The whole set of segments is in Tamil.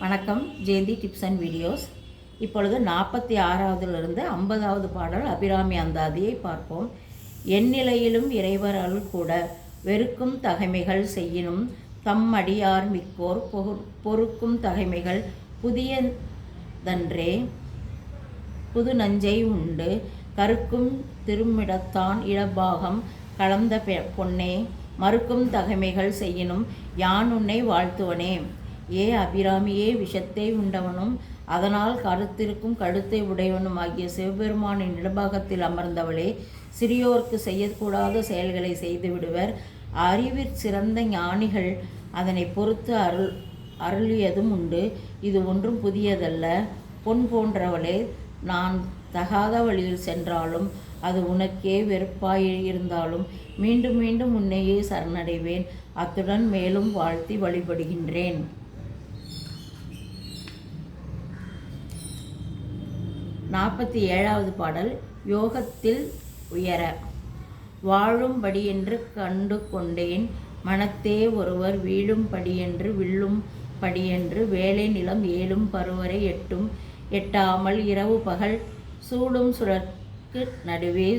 வணக்கம். Jayanthi tips and videos. இப்பொழுது 46வதிலிருந்து 50வது பாடல் அபிராமி அந்தாதியை பார்ப்போம். எந்நிலையிலும் இறைவர் அருள் கூட வெறுக்கும் தகைமைகள் செய்யினும் தம் அடியார் மிக்கோர் பொறுக்கும் தகைமைகள் புதியதன்றே புது நஞ்சை உண்டு கருக்கும் திருமிடத்தான் இடபாகம் கலந்த பொன்னே மறுக்கும் தகைமைகள் செய்யினும் யான் உன்னை வாழ்த்துவனே. ஏ அபிராமியே, விஷத்தை உண்டவனும் அதனால் கருத்திருக்கும் கழுத்தை உடையவனும் ஆகிய சிவபெருமானின் இடபாகத்தில் அமர்ந்தவளே, சிறியோர்க்கு செய்யக்கூடாத செயல்களை செய்து விடுவர். அறிவிற் சிறந்த ஞானிகள் அதனை பொறுத்து அருளியதும் உண்டு. இது ஒன்றும் புதியதல்ல. பொன் போன்றவளே, நான் தகாத வழியில் சென்றாலும் அது உனக்கே வெறுப்பாய் இருந்தாலும் மீண்டும் மீண்டும் உன்னையே சரணடைவேன். அத்துடன் மேலும் வாழ்த்தி வழிபடுகின்றேன். 47வது பாடல் யோகத்தில் உயர. வாழும்படியென்று கண்டு கொண்டேன் மனத்தே ஒருவர் வீழும்படியென்று வில்லும் படியென்று வேலை நிலம் ஏழும் பருவரை எட்டாமல் இரவு பகல் சூடும் சுடர்க்கு நடுவே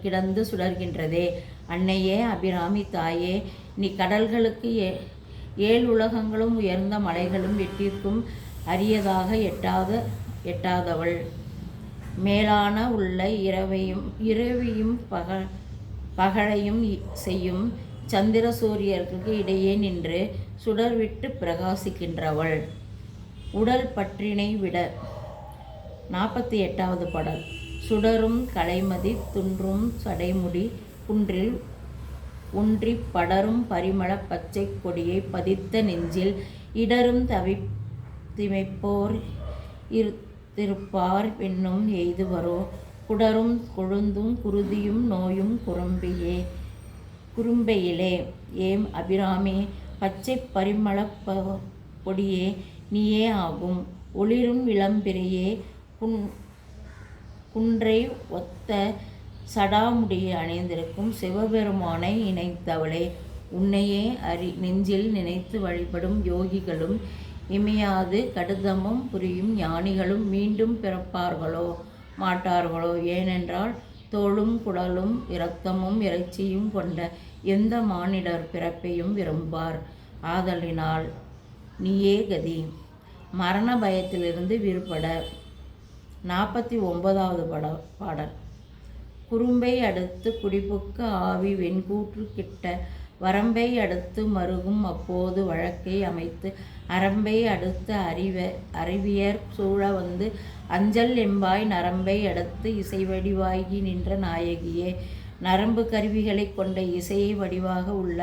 கிடந்து சுடர்கின்றதே. அன்னையே, அபிராமி தாயே, நீ கடல்களுக்கு உலகங்களும் உயர்ந்த மலைகளும் எட்டிற்கும் அரியதாக எட்டாதவள். மேலான உள்ள இரவையும் பகலையும் செய்யும் சந்திர சூரியர்களுக்கு இடையே நின்று சுடர்விட்டு பிரகாசிக்கின்றவள். உடல் பற்றினை விட. 48வது பாடல். சுடரும் கலைமதி துன்றும் சடைமுடி குன்றில் ஒன்றி படரும் பரிமள பச்சை கொடியை பதித்த நெஞ்சில் இடரும் திமைப்போர் திருப்பார் பெண்ணும் எய்துவரோ குடரும் கொழுந்தும் குருதியும் நோயும் குறும்பையிலே. ஏம் அபிராமி, பச்சை பரிமள பொடியே நீயே ஆகும். ஒளிரும் இளம்பிறையே, குன்றை ஒத்த சடாமுடியை அணிந்திருக்கும் சிவபெருமானை இணைத்தவளே, உன்னையே நெஞ்சில் நினைத்து வழிபடும் யோகிகளும் இமையாது கடுதமும் புரியும் ஞானிகளும் மீண்டும் பிறப்பார்களோ மாட்டார்களோ. ஏனென்றால் தோளும் குடலும் இரத்தமும் இறைச்சியும் கொண்ட எந்த மானிடர் பிறப்பையும் விரும்பார். ஆதலினால் நீயே கதி. மரண பயத்திலிருந்து விடுபட. 49வது பாடல். குறும்பை அடுத்து குடிப்புக்க ஆவி வெண்கூற்று கிட்ட வரம்பை அடுத்து மருகும் அப்போது வழக்கை அமைத்து அரம்பை அடுத்து அறிவியர் சூழ வந்து அஞ்சல் எம்பாய் நரம்பை அடுத்து இசை வடிவாகி நின்ற நாயகியே. நரம்பு கருவிகளை கொண்ட இசையை வடிவாக உள்ள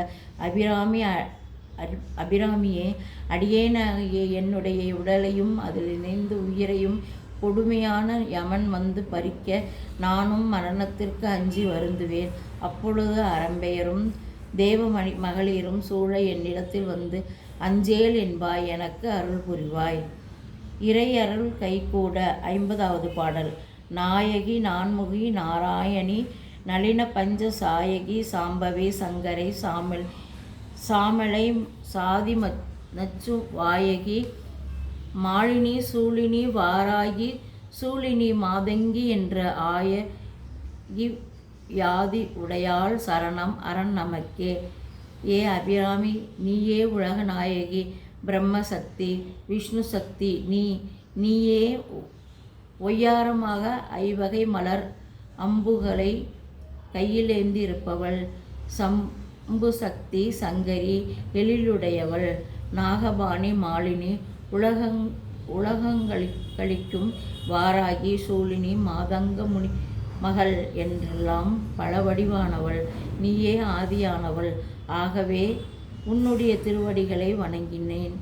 அபிராமியே, அடியேனாகிய என்னுடைய உடலையும் அதில் இணைந்து உயிரையும் கொடுமையான யமன் வந்து பறிக்க நானும் மரணத்திற்கு அஞ்சி வருந்துவேன். அப்பொழுது அரம்பையரும் தேவ மகளிரும் சூழ என்னிடத்தில் வந்து அஞ்சேல் என்பாய், எனக்கு அருள் புரிவாய். இறை அருள் கைகூட. 50வது பாடல். நாயகி நான்முகி நாராயணி நளின பஞ்ச சாயகி சாம்பவி சங்கரை சாமலை சாதி நச்சு வாயகி மாலினி சூலினி வாராகி சூலினி மாதங்கி என்ற ஆயகி யாதி உடையாள் சரணம் அரண் நமக்கே. ஏ அபிராமி, நீயே உலக நாயகி, பிரம்ம சக்தி, விஷ்ணு சக்தி. நீயே ஒய்யாரமாக ஐவகை மலர் அம்புகளை கையிலேந்தி இருப்பவள். சம்பு சக்தி சங்கரி எழிலுடையவள். நாகபாணி மாலினி உலகங்களிக்கும் வாராகி சூலினி மாதங்க முனி மகள் என்றெல்லாம் பல வடிவானவள். நீயே ஆதியானவள். ஆகவே உன்னுடைய திருவடிகளை வணங்கினேன்.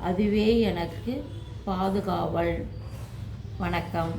அதுவே எனக்கு பாதுகாவல். வணக்கம்.